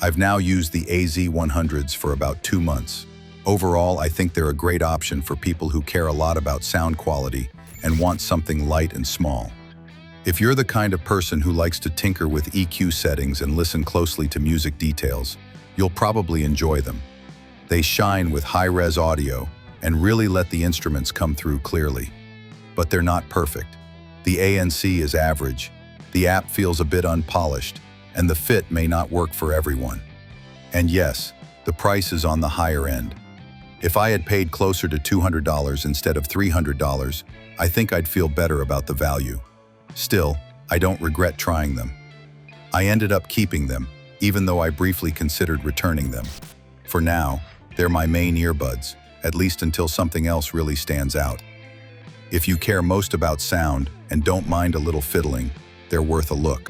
I've now used the AZ100s for about 2 months. Overall, I think they're a great option for people who care a lot about sound quality and want something light and small. If you're the kind of person who likes to tinker with EQ settings and listen closely to music details, you'll probably enjoy them. They shine with high-res audio and really let the instruments come through clearly. But they're not perfect. The ANC is average, the app feels a bit unpolished, and the fit may not work for everyone. And yes, the price is on the higher end. If I had paid closer to $200 instead of $300, I think I'd feel better about the value. Still, I don't regret trying them. I ended up keeping them, even though I briefly considered returning them. For now, they're my main earbuds, at least until something else really stands out. If you care most about sound and don't mind a little fiddling, they're worth a look.